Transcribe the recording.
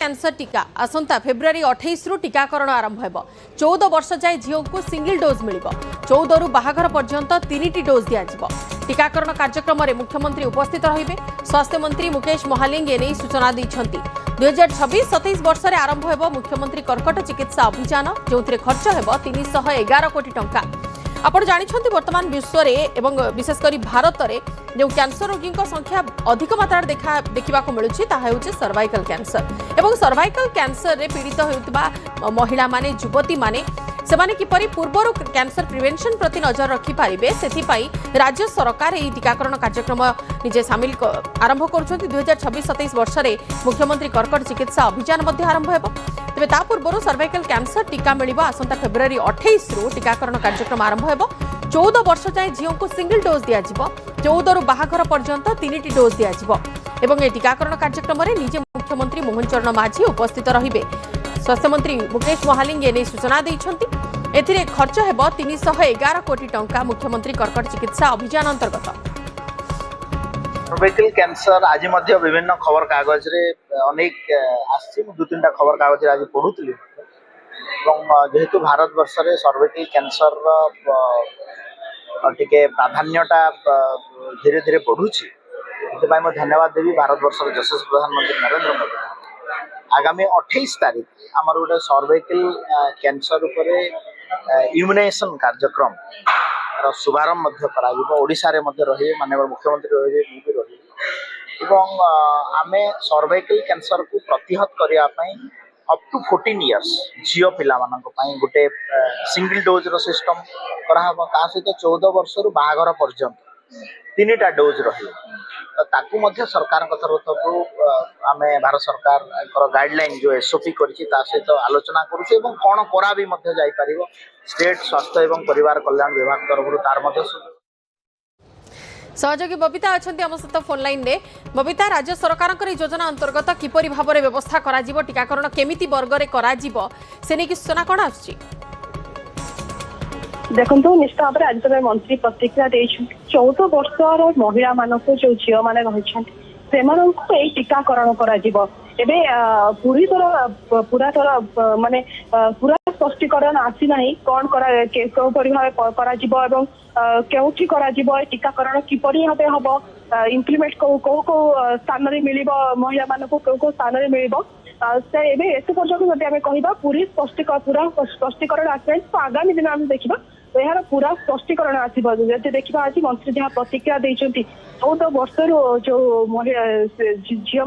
Cancer टीका आसंता February 28 रु टीकाकरण आरंभ हो 14 वर्ष जाए झील को सिंगल डोज मिल 14 रु बाहाघर पर्यंत 3टी डोज दिज्व टीकाकरण कार्यक्रम में मुख्यमंत्री उपस्थित रहिबे। स्वास्थ्य मंत्री मुकेश महालिंग एने सूचना देइछंती। 2026-27 वर्ष में आरंभ हो मुख्यमंत्री कर्कट चिकित्सा अभियान जो खर्च हो 311 कोटी टंका। आपण जानिछंती वर्तमान विश्व एवं विशेषकर भारत में जो कैंसर रोगी संख्या अधिक मात्रा देखा मिलूँ ताहा सर्वाइकल कैंसर एवं सर्वाइकल कैंसर रे पीड़ित होता महिला माने युवती माने सेमाने किपरि पूर्वर कैंसर प्रिवेंशन प्रति नजर रखिपारे से राज्य सरकार यह टीकाकरण कार्यक्रम निजे सामिल आरंभ कर 2026-27 वर्ष में मुख्यमंत्री कर्कट चिकित्सा अभियान आरंभ हो तेज ता पूर्व सर्वाइकल कैंसर टीका मिल आसंता फेब्रुआरी 28 रु टीकाकरण कार्यक्रम आरंभ हो 14 वर्ष जाए झील को सिंगल डोज दिज्व 14 रु बाहाघर पर्यंत 3टी डोज दिज्व एवं यह टीकाकरण कार्यक्रम में निजे मुख्यमंत्री मोहन चरण माझी उपस्थित रहिबे। स्वास्थ्य मंत्री मुकेश महालिंग एने सूचना देइछंती। एथिरे खर्च हेबो 311 कोटी टंका मुख्यमंत्री कर्कट चिकित्सा अभियान अंतर्गत। सर्वाइकल कैंसर आज मध्य विभिन्न खबर कागज रे अनेक आसी दु तीनटा खबर कागज रे आज पढुतली जेहेतु भारत वर्ष रे सर्वाइकल कैंसर टिके प्राधान्यता धीरे धीरे बढ़ुची मैं धन्यवाद देवी भारत वर्ष यशस्वी प्रधानमंत्री नरेंद्र मोदी। आगामी 28 तारीख आमर गोटे सर्वाइकल कैंसर उपरे इम्यूनाइजेशन कार्यक्रम शुभारंभ ओडिशा रे रही माननीय मुख्यमंत्री रही आमे सर्वाइकल कैंसर को प्रतिहत करने अप टू 14 इयर्स झील पिला गोटे सिंगल डोज रो सिस्टम कराहब ता सहित 14 वर्ष रु बाहाघर पर्यंत 3टा डोज रही ताकू मध्य सरकार तरफ आम भारत सरकार गाइडलाइन जो एसओपी करता सहित आलोचना करुचे कौन करा भी स्टेट स्वास्थ्य एवं परिवार कल्याण विभाग तरफ तार सहयोगी बबिता अच्छा आम सहित फोन लाइन रे। बबिता, राज्य सरकार योजना अंतर्गत किपरि भाव में व्यवस्था करा टीकाकरण केमिति वर्ग रे करा से नहीं सूचना कौन आसुची? देखो निश्चित भाव में आज मंत्री प्रतिक्रिया 14 वर्षर महिला मानक जो झील मैंने रही टीकाकरण पूरी तरह माने पूरा स्पष्टीकरण आसी ना कौन भाव टीकाकरण किपरि भाव हम इम्प्लीमेंट कौ स्थान में मिल महिला मानक कौ स्थान में मिल से एत पर्यटन जब कह पूरी पूरा स्पष्टीकरण आस आगामी दिन आम देखा तो यार पूरा स्पष्टीकरण आसो देखा आज मंत्री जहाँ प्रतिक्रिया 14 वर्ष जो झील